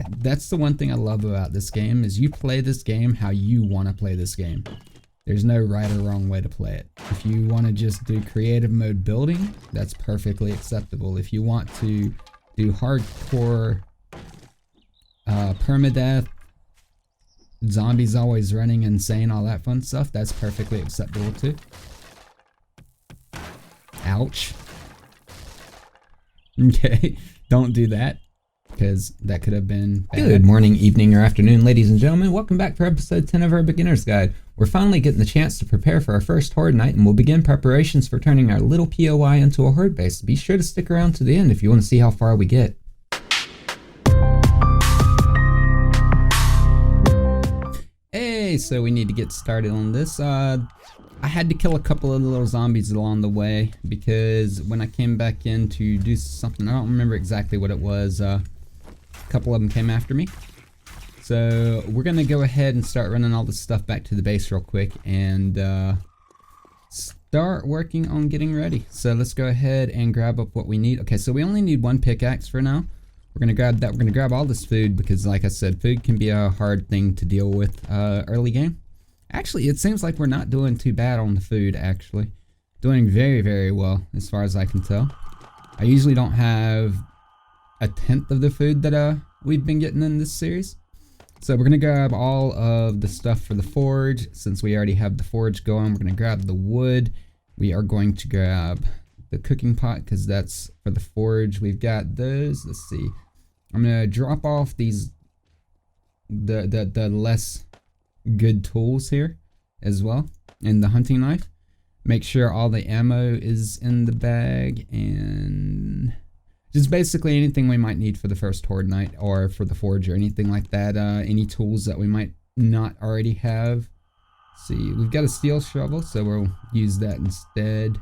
That's the one thing I love about this game is you play this game how you want to play this game. There's no right or wrong way to play it. If you want to just do creative mode building, that's perfectly acceptable. If you want to do hardcore permadeath, zombies always running insane, all that fun stuff, that's perfectly acceptable too. Ouch. Okay, don't do that, because that could have been bad. Good morning, evening, or afternoon, ladies and gentlemen. Welcome back for episode 10 of our beginner's guide. We're finally getting the chance to prepare for our first horde night, and we'll begin preparations for turning our little POI into a horde base. Be sure to stick around to the end if you want to see how far we get. Hey, so we need to get started on this. I had to kill a couple of little zombies along the way because when I came back in to do something, I don't remember exactly what it was, a couple of them came after me. So we're gonna go ahead and start running all this stuff back to the base real quick and start working on getting ready. So let's go ahead and grab up what we need. Okay, so we only need one pickaxe for now. We're gonna grab that. We're gonna grab all this food because, like I said, food can be a hard thing to deal with early game. Actually, it seems like we're not doing too bad on the food, actually. Doing very, very well, as far as I can tell. I usually don't have a tenth of the food that we've been getting in this series. So we're going to grab all of the stuff for the forge. Since we already have the forge going, we're going to grab the wood. We are going to grab the cooking pot, because that's for the forge. We've got those. Let's see. I'm going to drop off these, the less good tools here as well, and the hunting knife. Make sure all the ammo is in the bag, and just basically anything we might need for the first horde night or for the forge or anything like that. Any tools that we might not already have. Let's see, we've got a steel shovel, so we'll use that instead.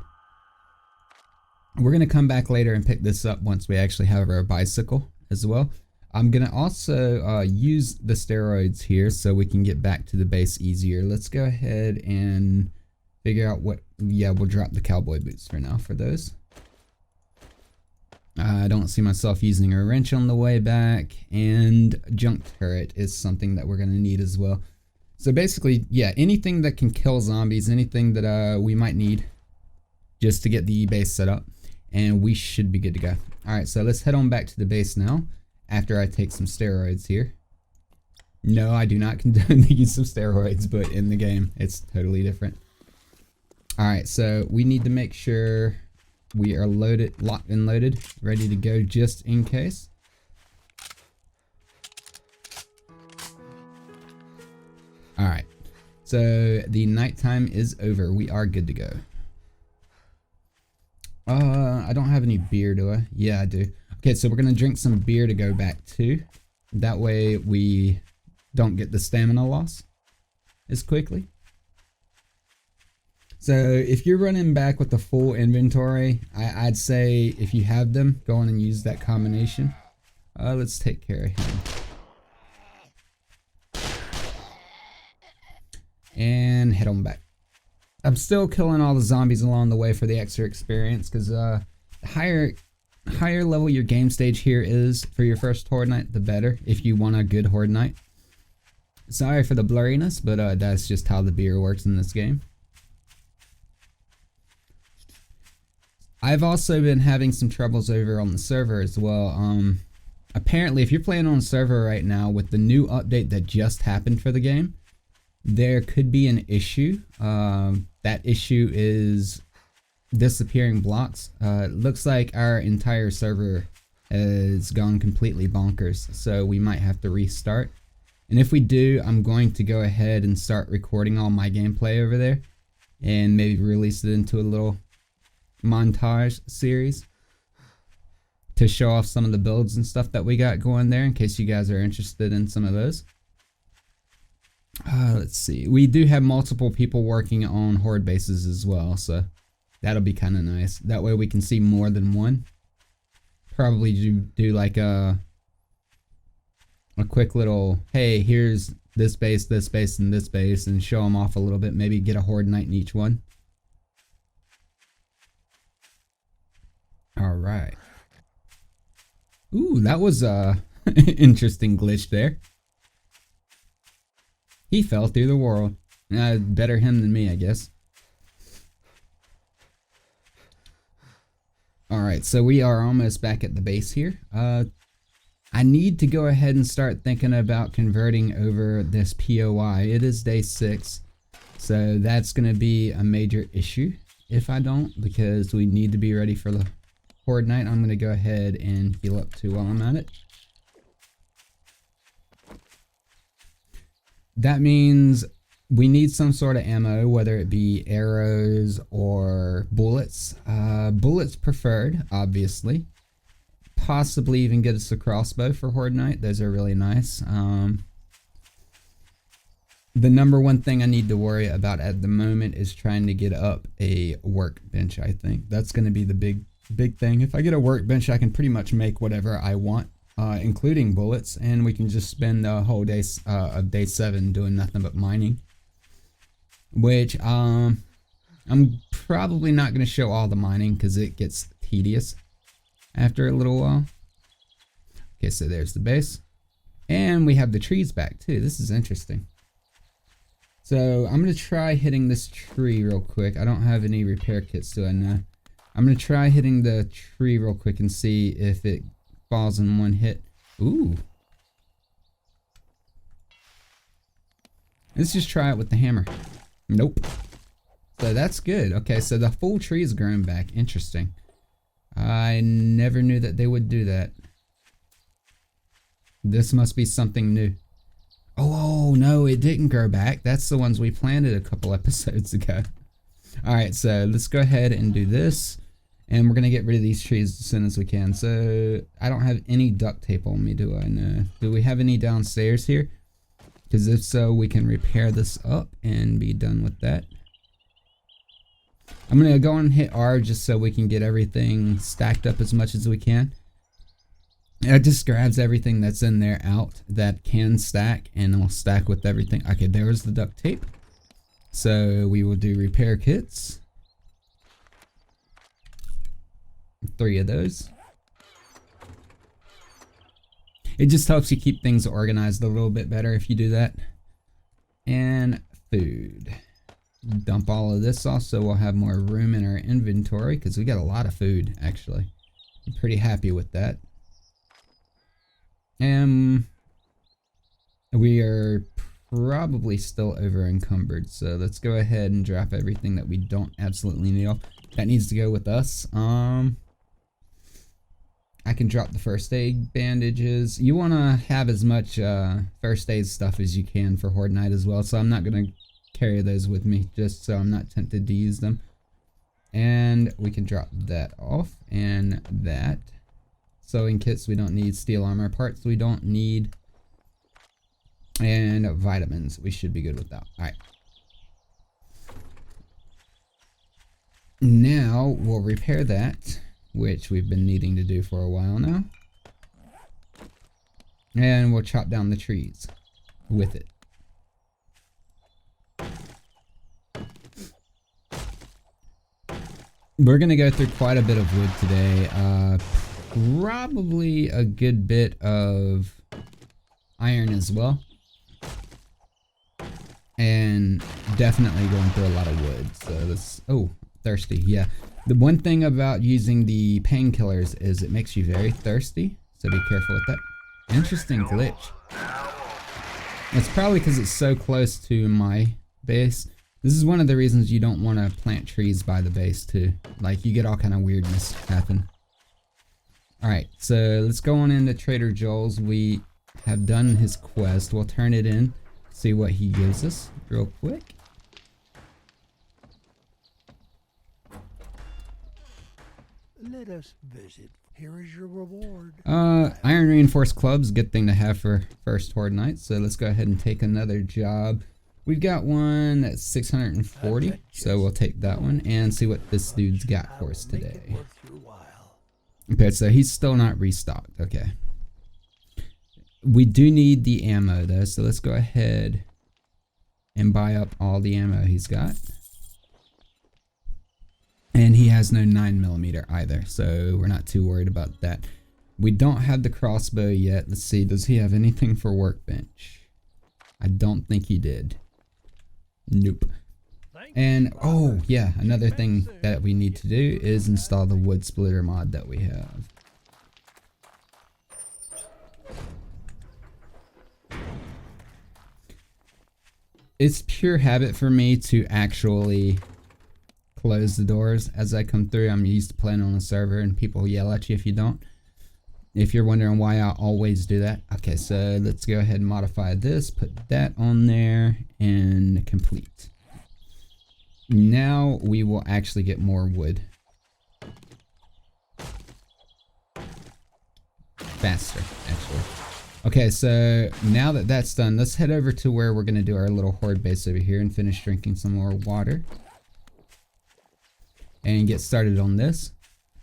We're gonna come back later and pick this up once we actually have our bicycle as well. I'm gonna also use the steroids here so we can get back to the base easier. Let's go ahead and figure out what, yeah, we'll drop the cowboy boots for now for those. I don't see myself using a wrench on the way back, and junk turret is something that we're gonna need as well. So basically, yeah, anything that can kill zombies, anything that we might need just to get the base set up, and we should be good to go. Alright, so let's head on back to the base now. After I take some steroids here. No, I do not condone the use of steroids, but in the game, it's totally different. Alright, so we need to make sure we are loaded, locked and loaded, ready to go just in case. Alright, so the nighttime is over. We are good to go. I don't have any beer, do I? Yeah, I do. Okay, so we're gonna drink some beer to go back to. That way we don't get the stamina loss as quickly. So if you're running back with the full inventory, I'd say if you have them, go on and use that combination. Let's take care of him. And head on back. I'm still killing all the zombies along the way for the extra experience, because the higher level your game stage here is for your first horde night, the better, if you want a good horde night. Sorry for the blurriness, but that's just how the beer works in this game. I've also been having some troubles over on the server as well. Apparently, if you're playing on a server right now with the new update that just happened for the game, there could be an issue. That issue is disappearing blocks. It looks like our entire server has gone completely bonkers, so we might have to restart. And if we do, I'm going to go ahead and start recording all my gameplay over there and maybe release it into a little montage series to show off some of the builds and stuff that we got going there, in case you guys are interested in some of those. Let's see, we do have multiple people working on horde bases as well, so that'll be kind of nice. That way we can see more than one. Probably do like a quick little, hey, here's this base, and this base, and show them off a little bit. Maybe get a horde night in each one. All right. Ooh, that was Interesting glitch there. He fell through the world. Better him than me, I guess. Alright, so we are almost back at the base here. I need to go ahead and start thinking about converting over this POI. It is day 6, so that's going to be a major issue if I don't, because we need to be ready for the horde night. I'm going to go ahead and heal up too while I'm at it. That means we need some sort of ammo, whether it be arrows or bullets. Bullets preferred, obviously. Possibly even get us a crossbow for horde night. Those are really nice. The number one thing I need to worry about at the moment is trying to get up a workbench. I think that's going to be the big thing. If I get a workbench, I can pretty much make whatever I want, including bullets, and we can just spend the whole day of day 7 doing nothing but mining. Which I'm probably not going to show all the mining because it gets tedious after a little while. Okay, so there's the base, and we have the trees back too. This is interesting. So I'm going to try hitting this tree real quick. I don't have any repair kits, do I know? I'm going to try hitting the tree real quick and see if it falls in one hit. Ooh. Let's just try it with the hammer. Nope. So that's good. Okay, so the full tree is growing back. Interesting. I never knew that they would do that. This must be something new. Oh, no, it didn't grow back. That's the ones we planted a couple episodes ago. Alright, so let's go ahead and do this. And we're going to get rid of these trees as soon as we can. So, I don't have any duct tape on me, do I? No. Do we have any downstairs here? Because if so, we can repair this up and be done with that. I'm going to go and hit R just so we can get everything stacked up as much as we can. It just grabs everything that's in there out that can stack, and I'll stack with everything. Okay, there's the duct tape. So we will do repair kits. 3 of those. It just helps you keep things organized a little bit better if you do that. And food. Dump all of this off so we'll have more room in our inventory, because we got a lot of food actually. I'm pretty happy with that. And we are probably still over encumbered, so let's go ahead and drop everything that we don't absolutely need off. That needs to go with us. I can drop the first aid bandages. You want to have as much first aid stuff as you can for horde night as well, so I'm not going to carry those with me just so I'm not tempted to use them. And we can drop that off, and that. Sewing kits we don't need, steel armor parts we don't need, and vitamins we should be good with that. Alright. Now we'll repair that, which we've been needing to do for a while now. And we'll chop down the trees with it. We're going to go through quite a bit of wood today. Probably a good bit of iron as well. And definitely going through a lot of wood. So this, oh, thirsty, yeah. The one thing about using the painkillers is it makes you very thirsty. So be careful with that. Interesting glitch. It's probably because it's so close to my base. This is one of the reasons you don't want to plant trees by the base too. Like, you get all kind of weirdness happen. Alright, so let's go on into Trader Joel's. We have done his quest. We'll turn it in, see what he gives us real quick. Let us visit. Here is your reward. Iron reinforced clubs, good thing to have for first horde night. So let's go ahead and take another job. We've got one that's 640, so we'll take that one and see what this dude's got for us today. Okay, so he's still not restocked. Okay. We do need the ammo though, so let's go ahead and buy up all the ammo he's got. And he has no 9mm either, so we're not too worried about that. We don't have the crossbow yet. Let's see, does he have anything for workbench? I don't think he did. Nope. And oh yeah, another thing that we need to do is install the wood splitter mod that we have. It's pure habit for me to actually close the doors as I come through. I'm used to playing on a server and people yell at you if you don't. If you're wondering why I always do that. Okay, so let's go ahead and modify this, put that on there, and complete. Now we will actually get more wood. Faster, actually. Okay, so now that that's done, let's head over to where we're going to do our little horde base over here and finish drinking some more water. And get started on this.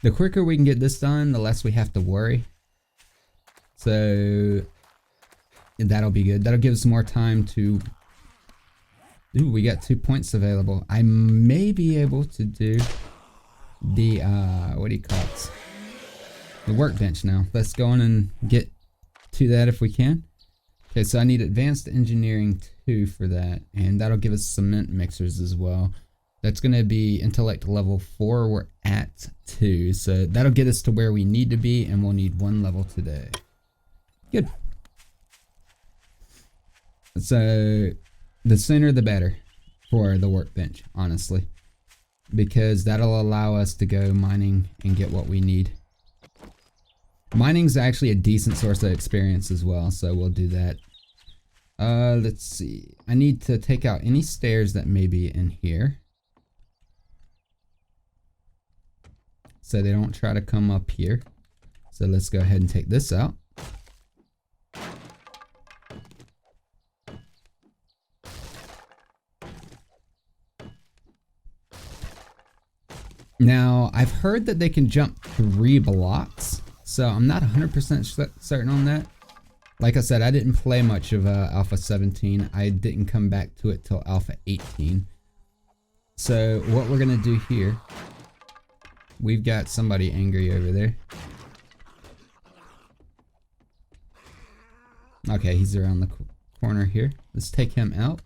The quicker we can get this done, the less we have to worry. So that'll be good. That'll give us more time to... Ooh, we got 2 points available. I may be able to do the, what do you call it? The workbench now. Let's go on and get to that if we can. Okay, so I need advanced engineering 2 for that. And that'll give us cement mixers as well. That's going to be intellect level 4. We're at 2. So that'll get us to where we need to be. And we'll need 1 level today. Good. So the sooner the better for the workbench, honestly. Because that'll allow us to go mining and get what we need. Mining's actually a decent source of experience as well. So we'll do that. Let's see. I need to take out any stairs that may be in here. So they don't try to come up here. So let's go ahead and take this out. Now, I've heard that they can jump 3 blocks, so I'm not 100% certain on that. Like I said, I didn't play much of Alpha 17. I didn't come back to it till Alpha 18. So what we're going to do here, we've got somebody angry over there. Okay, he's around the corner here. Let's take him out.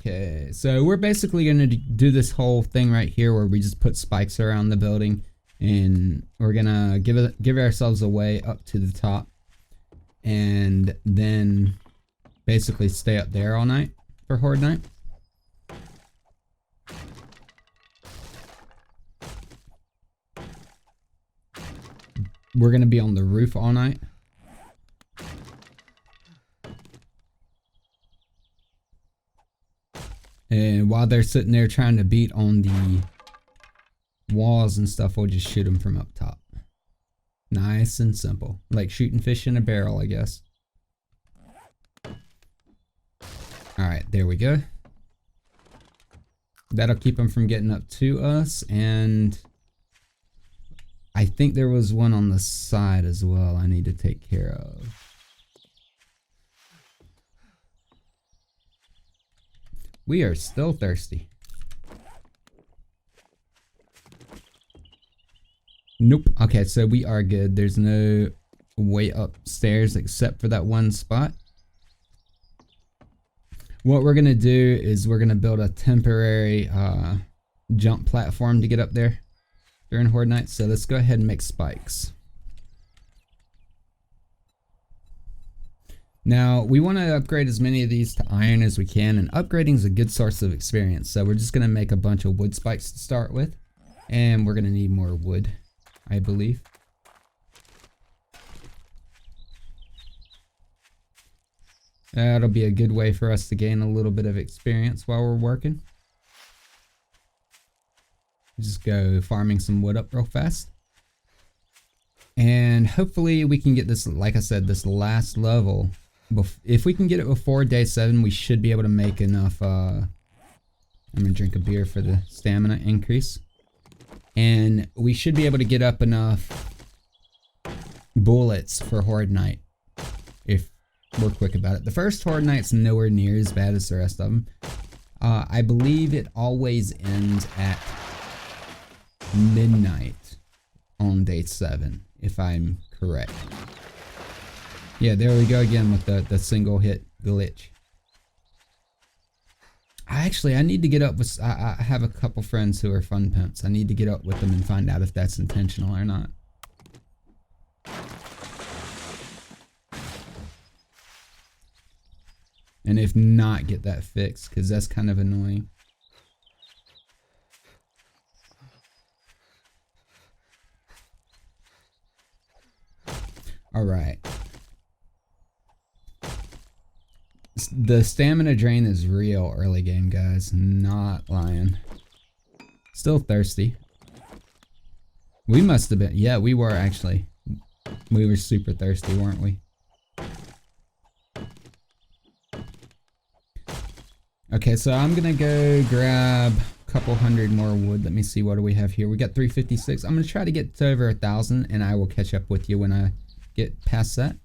Okay, so we're basically going to do this whole thing right here where we just put spikes around the building, and we're going to give ourselves a way up to the top, and then basically stay up there all night for Horde night. We're going to be on the roof all night. And while they're sitting there trying to beat on the walls and stuff, we'll just shoot them from up top. Nice and simple. Like shooting fish in a barrel, I guess. Alright, there we go. That'll keep them from getting up to us. And I think there was one on the side as well I need to take care of. We are still thirsty. Nope. Okay, so we are good. There's no way upstairs except for that one spot. What we're going to do is we're going to build a temporary jump platform to get up there during Horde night. So let's go ahead and make spikes. Now, we want to upgrade as many of these to iron as we can, and upgrading is a good source of experience. So we're just going to make a bunch of wood spikes to start with, and we're going to need more wood, I believe. That'll be a good way for us to gain a little bit of experience while we're working. Just go farming some wood up real fast. And hopefully we can get this, like I said, this last level. If we can get it before day 7, we should be able to make enough. I'm gonna drink a beer for the stamina increase. And we should be able to get up enough bullets for Horde night. If we're quick about it. The first Horde Night's nowhere near as bad as the rest of them. I believe it always ends at midnight on day 7, if I'm correct. Yeah, there we go again with the single hit glitch. I need to get up with, I have a couple friends who are fun pimps. I need to get up with them and find out if that's intentional or not. And if not, get that fixed, because that's kind of annoying. Alright. The stamina drain is real early game, guys. Not lying. Still thirsty. We must have been. Yeah, we were actually. We were super thirsty, weren't we? Okay, so I'm gonna go grab a couple hundred more wood. Let me see, what do we have here? We got 356. I'm gonna try to get to over 1,000, and I will catch up with you when I get past that.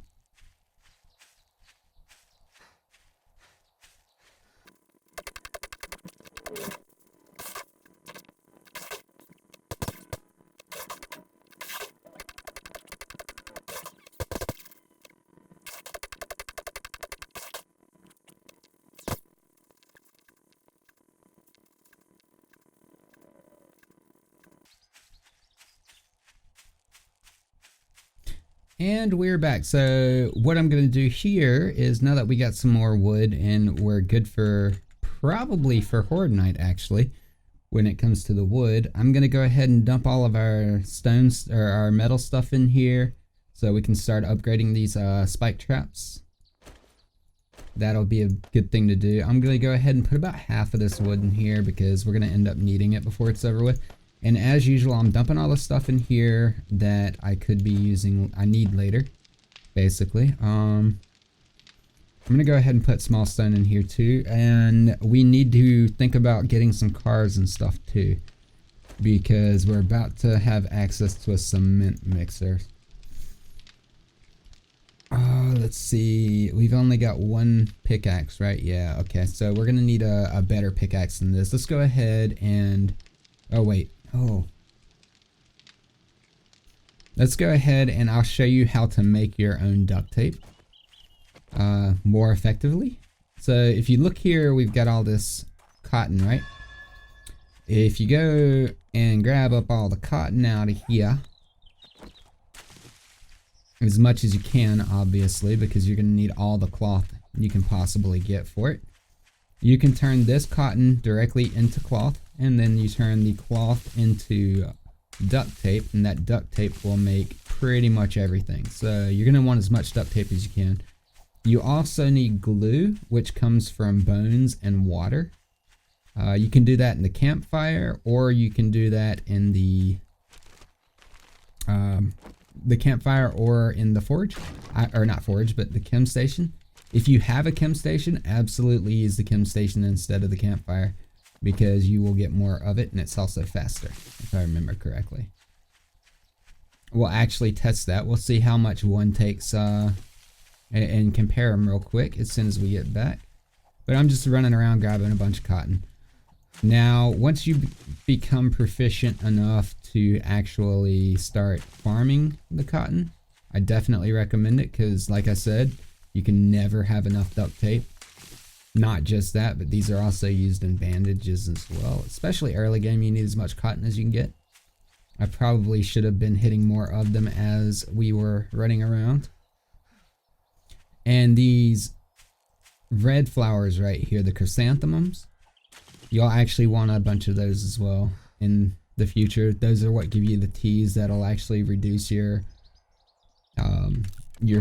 And we're back. So what I'm going to do here is, now that we got some more wood and we're good for probably for Horde Night actually, when it comes to the wood, I'm going to go ahead and dump all of our stones or our metal stuff in here so we can start upgrading these spike traps. That'll be a good thing to do. I'm going to go ahead and put about half of this wood in here because we're going to end up needing it before it's over with. And as usual, I'm dumping all the stuff in here that I could be using, I need later, basically. I'm gonna go ahead and put small stone in here too, and we need to think about getting some cars and stuff too, because we're about to have access to a cement mixer. Let's see, we've only got one pickaxe, right? Yeah, okay, so we're gonna need a better pickaxe than this. Let's go ahead and, oh wait. Oh, let's go ahead and I'll show you how to make your own duct tape more effectively. So if you look here, we've got all this cotton, right? If you go and grab up all the cotton out of here, as much as you can, obviously, because you're going to need all the cloth you can possibly get for it. You can turn this cotton directly into cloth, and then you turn the cloth into duct tape, and that duct tape will make pretty much everything. So you're going to want as much duct tape as you can. You also need glue, which comes from bones and water. You can do that in the campfire, or you can do that in the campfire or in the forge, or not forge, but the chem station. If you have a chem station, absolutely use the chem station instead of the campfire, because you will get more of it, and it's also faster, if I remember correctly. We'll actually test that. We'll see how much one takes and compare them real quick as soon as we get back. But I'm just running around grabbing a bunch of cotton. Now, once you become proficient enough to actually start farming the cotton, I definitely recommend it, because like I said, you can never have enough duct tape. Not just that, but these are also used in bandages as well. Especially early game, you need as much cotton as you can get. I probably should have been hitting more of them as we were running around. And these red flowers right here, the chrysanthemums, you'll actually want a bunch of those as well in the future. Those are what give you the teas that'll actually reduce your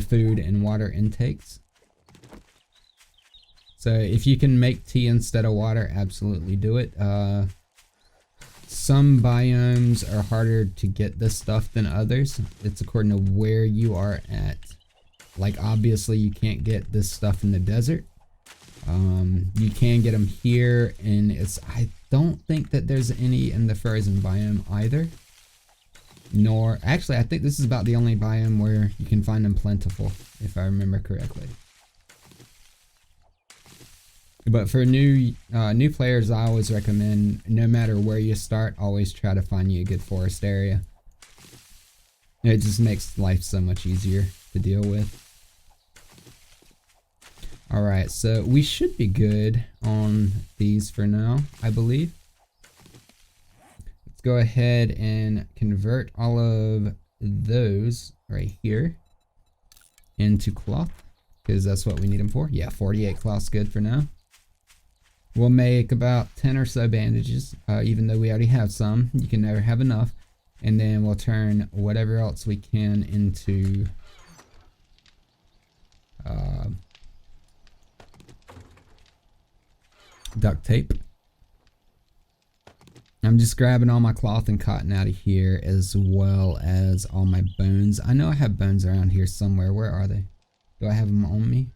food and water intakes. So if you can make tea instead of water, absolutely do it. Some biomes are harder to get this stuff than others. It's according to where you are at. Like obviously you can't get this stuff in the desert. You can get them here, and I don't think that there's any in the frozen biome either. Nor, actually I think this is about the only biome where you can find them plentiful, if I remember correctly. But for new players, I always recommend, no matter where you start, always try to find you a good forest area. It just makes life so much easier to deal with. Alright, so we should be good on these for now, I believe. Let's go ahead and convert all of those right here into cloth, because that's what we need them for. Yeah, 48 cloth's good for now. We'll make about 10 or so bandages, even though we already have some. You can never have enough. And then we'll turn whatever else we can into duct tape. I'm just grabbing all my cloth and cotton out of here, as well as all my bones. I know I have bones around here somewhere. Where are they? Do I have them on me?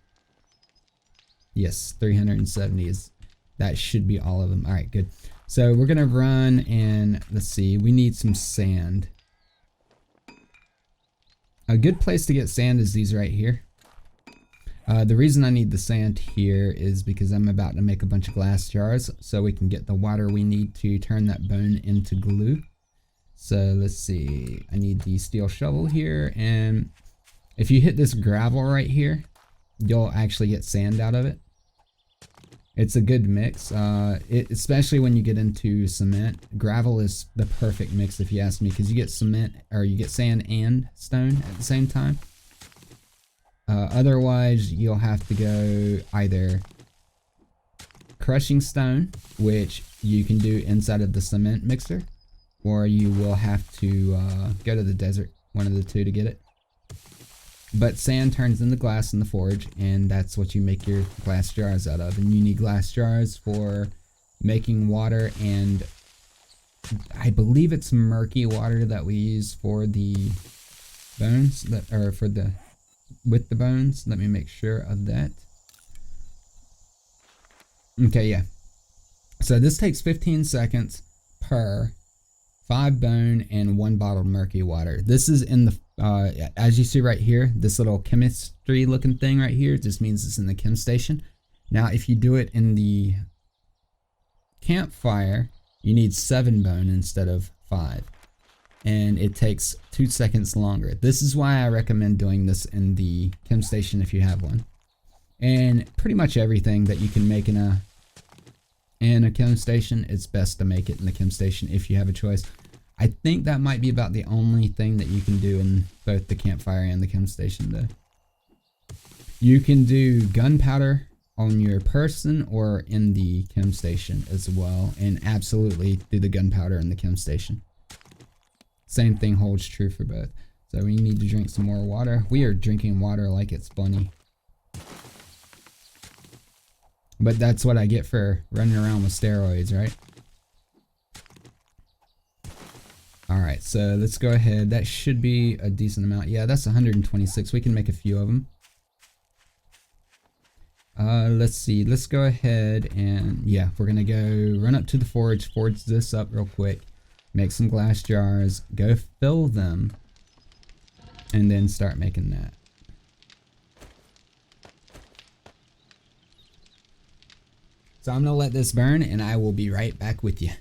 Yes, 370 is, that should be all of them. All right, good. So we're gonna run and let's see, we need some sand. A good place to get sand is these right here. The reason I need the sand here is because I'm about to make a bunch of glass jars so we can get the water we need to turn that bone into glue. So let's see, I need the steel shovel here, and if you hit this gravel right here, you'll actually get sand out of it. It's a good mix, especially when you get into cement. Gravel is the perfect mix if you ask me, because you get cement, or you get sand and stone at the same time. Otherwise, you'll have to go either crushing stone, which you can do inside of the cement mixer, or you will have to go to the desert, one of the two, to get it. But sand turns into glass in the forge, and that's what you make your glass jars out of. And you need glass jars for making water, and I believe it's murky water that we use for the bones, that, or for the, with the bones. Let me make sure of that. Okay, yeah. So this takes 15 seconds per 5 bone and 1 bottle of murky water. This is in the, as you see right here, this little chemistry looking thing right here just means it's in the chem station. Now, if you do it in the campfire, you need 7 bone instead of 5. And it takes 2 seconds longer. This is why I recommend doing this in the chem station if you have one. And pretty much everything that you can make in a chem station, it's best to make it in the chem station if you have a choice. I think that might be about the only thing that you can do in both the campfire and the chem station though. You can do gunpowder on your person or in the chem station as well, and absolutely do the gunpowder in the chem station. Same thing holds true for both. So we need to drink some more water. We are drinking water like it's bunny. But that's what I get for running around with steroids, right? Alright, so let's go ahead. That should be a decent amount. Yeah, that's 126. We can make a few of them. Let's see. Let's go ahead and, yeah, we're going to go run up to the forge this up real quick. Make some glass jars. Go fill them. And then start making that. So I'm going to let this burn, and I will be right back with you.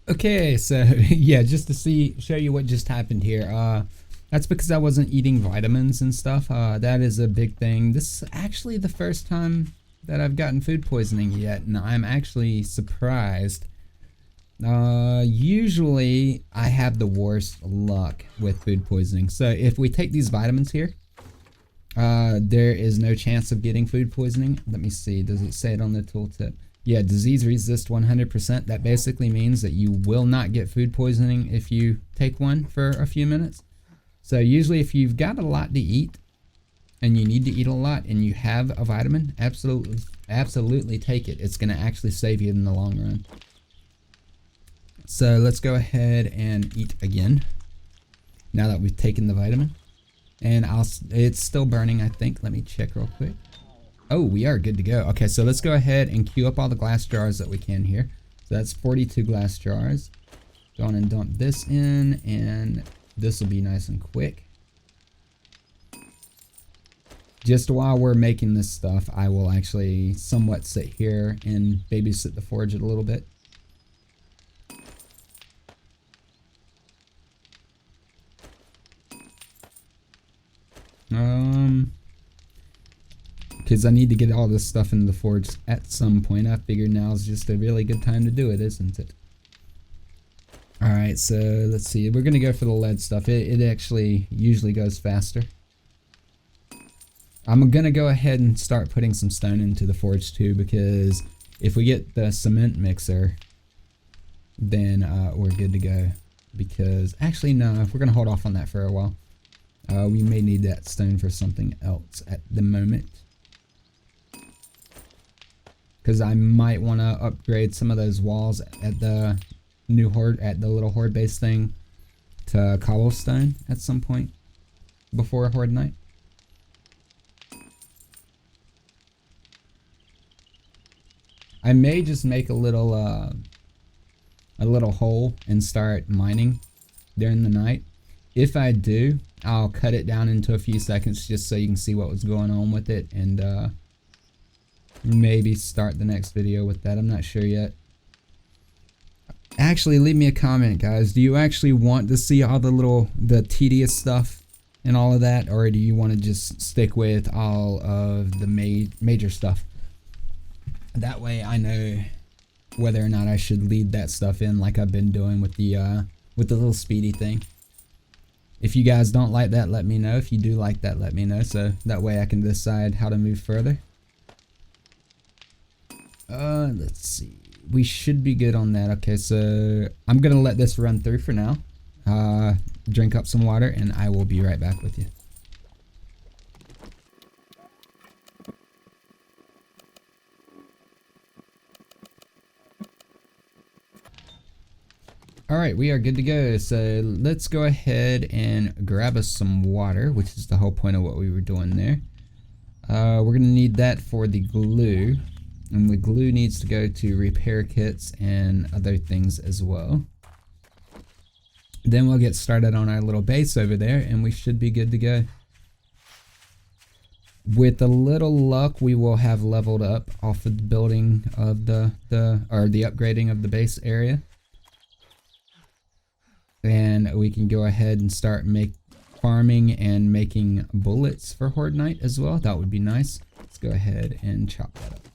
Okay, so yeah, just to show you what just happened here. That's because I wasn't eating vitamins and stuff. That is a big thing. This is actually the first time that I've gotten food poisoning yet, and I'm actually surprised. Usually I have the worst luck with food poisoning. So if we take these vitamins here, there is no chance of getting food poisoning. Let me see, does it say it on the tooltip? Yeah, disease resist 100%. That basically means that you will not get food poisoning if you take one for a few minutes. So usually if you've got a lot to eat and you need to eat a lot and you have a vitamin, absolutely take it. It's going to actually save you in the long run. So let's go ahead and eat again. now that we've taken the vitamin. And it's still burning, I think. Let me check real quick. Oh, we are good to go. Okay, so let's go ahead and queue up all the glass jars that we can here. So that's 42 glass jars. Go on and dump this in, and this will be nice and quick. Just while we're making this stuff, I will actually somewhat sit here and babysit the forge a little bit. Because I need to get all this stuff in the forge at some point. I figure now's just a really good time to do it, isn't it? Alright, so let's see. We're going to go for the lead stuff. It actually usually goes faster. I'm going to go ahead and start putting some stone into the forge too, because if we get the cement mixer, then we're good to go. Because, actually no, we're going to hold off on that for a while. We may need that stone for something else at the moment. Because I might want to upgrade some of those walls at the new horde, at the little horde base thing, to cobblestone at some point before horde night. I may just make a little hole and start mining during the night. If I do, I'll cut it down into a few seconds just so you can see what was going on with it, and maybe start the next video with that. I'm not sure yet. Actually, leave me a comment, guys. Do you actually want to see all the tedious stuff and all of that, or do you want to just stick with all of the major stuff? That way I know whether or not I should lead that stuff in like I've been doing with the little speedy thing. If you guys don't like that, let me know. If you do like that, let me know, so that way I can decide how to move further. Let's see. We should be good on that. Okay, so I'm gonna let this run through for now. Drink up some water, and I will be right back with you. Alright, we are good to go. So let's go ahead and grab us some water, which is the whole point of what we were doing there. We're gonna need that for the glue. And the glue needs to go to repair kits and other things as well. Then we'll get started on our little base over there, and we should be good to go. With a little luck, we will have leveled up off of the building of the upgrading of the base area. And we can go ahead and start farming and making bullets for Horde Night as well. That would be nice. Let's go ahead and chop that up.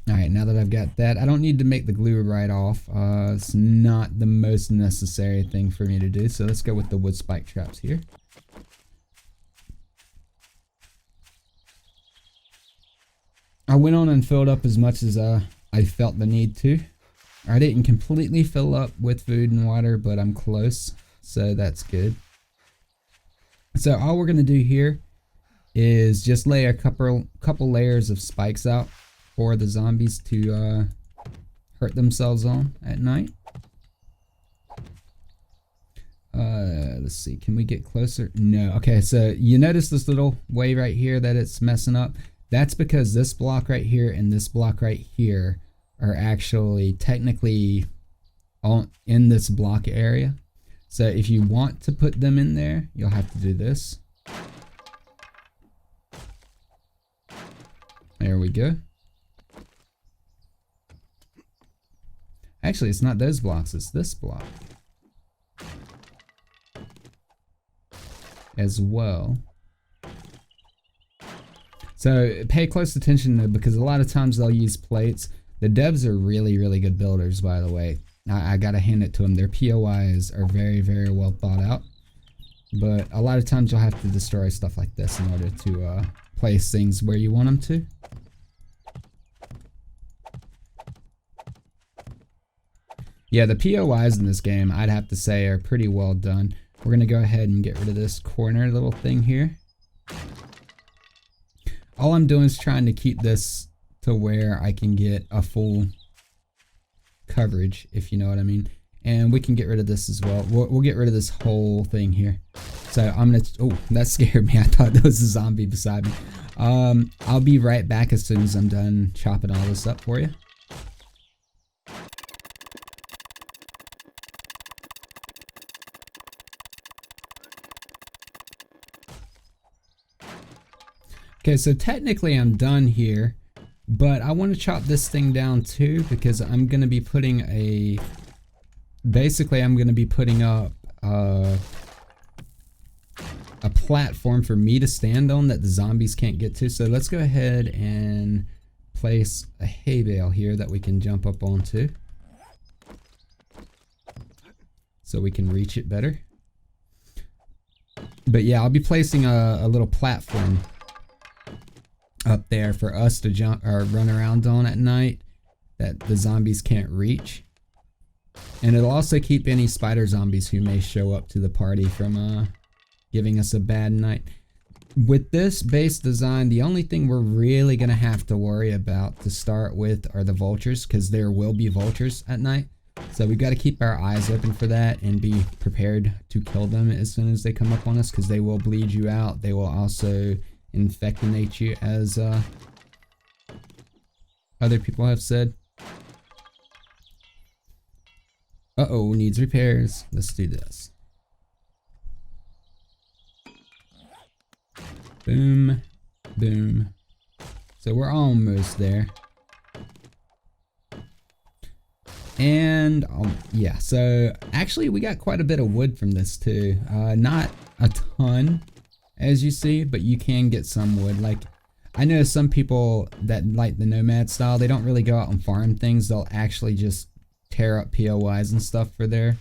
Alright, now that I've got that, I don't need to make the glue right off. It's not the most necessary thing for me to do, so let's go with the wood spike traps here. I went on and filled up as much as I felt the need to. I didn't completely fill up with food and water, but I'm close, so that's good. So all we're going to do here is just lay a couple layers of spikes out for the zombies to hurt themselves on at night. Let's see, can we get closer? No. Okay, so you notice this little way right here that it's messing up? That's because this block right here and this block right here are actually technically in this block area. So if you want to put them in there, you'll have to do this. There we go. Actually, it's not those blocks, it's this block as well. So pay close attention though, because a lot of times they'll use plates. The devs are really, really good builders, by the way. I gotta hand it to them. Their POIs are very, very well thought out. But a lot of times you'll have to destroy stuff like this in order to place things where you want them to. Yeah, the POIs in this game, I'd have to say, are pretty well done. We're gonna go ahead and get rid of this corner little thing here. All I'm doing is trying to keep this to where I can get a full coverage, if you know what I mean. And we can get rid of this as well. We'll get rid of this whole thing here. So I'm gonna, oh, that scared me. I thought there was a zombie beside me. I'll be right back as soon as I'm done chopping all this up for you. Okay, so technically I'm done here, but I want to chop this thing down too, because I'm going to be putting a, basically I'm going to be putting up a platform for me to stand on that the zombies can't get to. So let's go ahead and place a hay bale here that we can jump up onto, so we can reach it better. But yeah, I'll be placing a little platform up there for us to jump or run around on at night that the zombies can't reach. And it'll also keep any spider zombies who may show up to the party from giving us a bad night. With this base design, the only thing we're really going to have to worry about to start with are the vultures, because there will be vultures at night. So we've got to keep our eyes open for that and be prepared to kill them as soon as they come up on us, because they will bleed you out. They will also infectinate you, as other people have said. Uh-oh, needs repairs. Let's do this. Boom, boom. So we're almost there. And yeah, so actually we got quite a bit of wood from this too. Not a ton, as you see, but you can get some wood. Like, I know some people that like the nomad style, they don't really go out and farm things. They'll actually just tear up POIs and stuff for their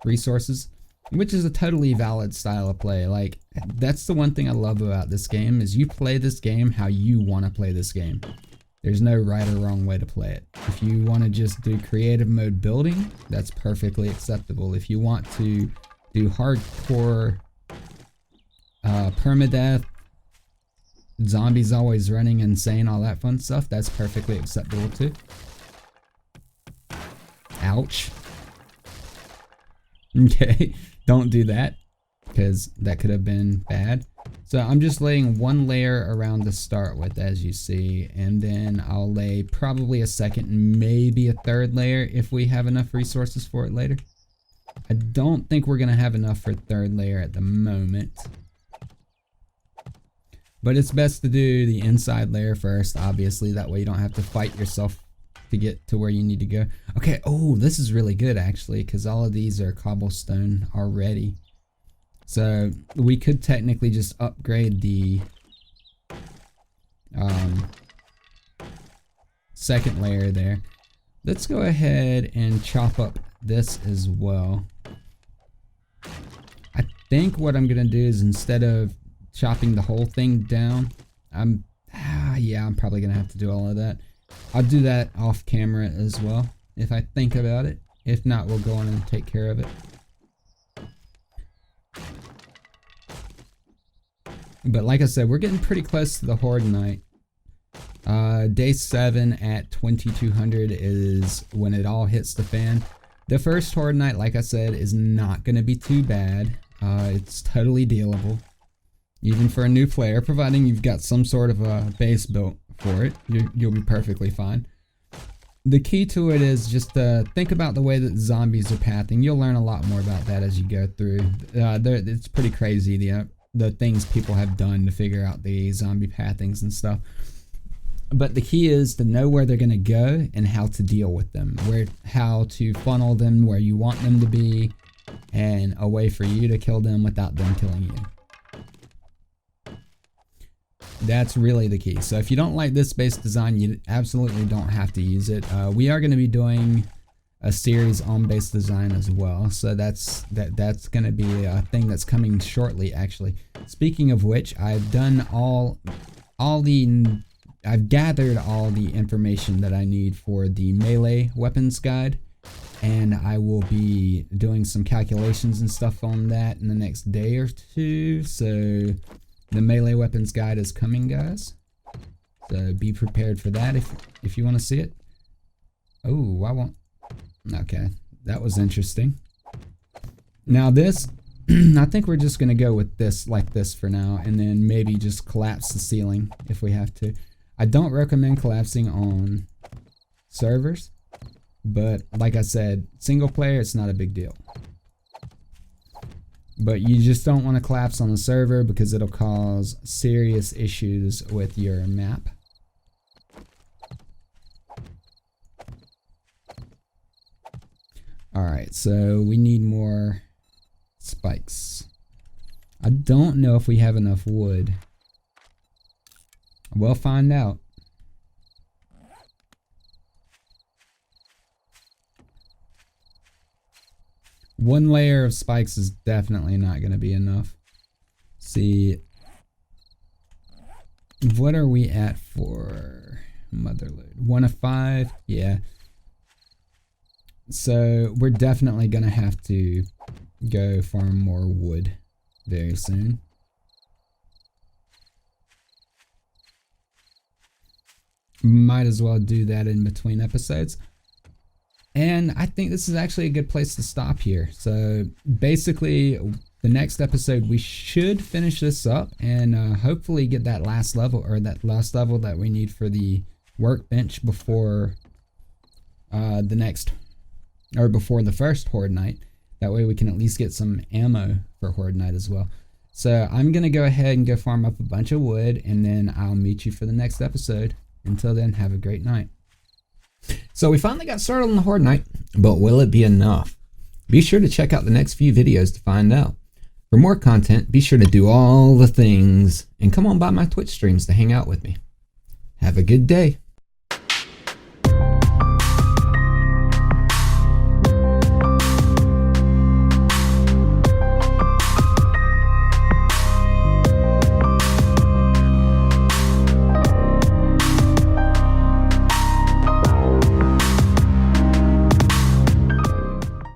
resources, which is a totally valid style of play. Like, that's the one thing I love about this game, is you play this game how you want to play this game. There's no right or wrong way to play it. If you want to just do creative mode building, that's perfectly acceptable. If you want to do hardcore permadeath, zombies always running insane, all that fun stuff, that's perfectly acceptable too. Ouch. Okay, don't do that, because that could have been bad. So I'm just laying one layer around to start with, as you see, and then I'll lay probably a second, maybe a third layer if we have enough resources for it later. I don't think we're gonna have enough for a third layer at the moment, but it's best to do the inside layer first, obviously. That way you don't have to fight yourself to get to where you need to go. Okay, oh, this is really good actually, because all of these are cobblestone already. So we could technically just upgrade the second layer there. Let's go ahead and chop up this as well. I think what I'm gonna do is, instead of chopping the whole thing down, yeah, I'm probably gonna have to do all of that. I'll do that off camera as well, if I think about it. If not, we'll go on and take care of it. But like I said, we're getting pretty close to the horde night. Day 7 at 2200 is when it all hits the fan. The first horde night, like I said, is not going to be too bad. It's totally dealable, even for a new player, providing you've got some sort of a base built for it. You'll be perfectly fine. The key to it is just to think about the way that the zombies are pathing. You'll learn a lot more about that as you go through. It's pretty crazy, the things people have done to figure out the zombie pathings and stuff. But the key is to know where they're going to go and how to deal with them, how to funnel them where you want them to be, and a way for you to kill them without them killing you. That's really the key. So if you don't like this base design, you absolutely don't have to use it. We are going to be doing a series on base design as well, so that's going to be a thing that's coming shortly, actually. Speaking of which, I've done I've gathered all the information that I need for the melee weapons guide, and I will be doing some calculations and stuff on that in the next day or two. So the melee weapons guide is coming, guys, so be prepared for that if you want to see it. Oh, why won't Okay, that was interesting. Now this, I think we're just going to go with this like this for now, and then maybe just collapse the ceiling if we have to. I don't recommend collapsing on servers, but like I said, single player, it's not a big deal. But you just don't want to collapse on the server because it'll cause serious issues with your map. Alright, so we need more spikes. I don't know if we have enough wood. We'll find out. One layer of spikes is definitely not going to be enough. See, what are we at for motherload? 1 of 5? Yeah. So we're definitely going to have to go farm more wood very soon. Might as well do that in between episodes. And I think this is actually a good place to stop here. So basically, the next episode, we should finish this up and hopefully get that last level, or that last level that we need for the workbench before before the first Horde Night. That way we can at least get some ammo for Horde Night as well. So I'm going to go ahead and go farm up a bunch of wood, and then I'll meet you for the next episode. Until then, have a great night. So we finally got started on the Horde Night, but will it be enough? Be sure to check out the next few videos to find out. For more content, be sure to do all the things and come on by my Twitch streams to hang out with me. Have a good day.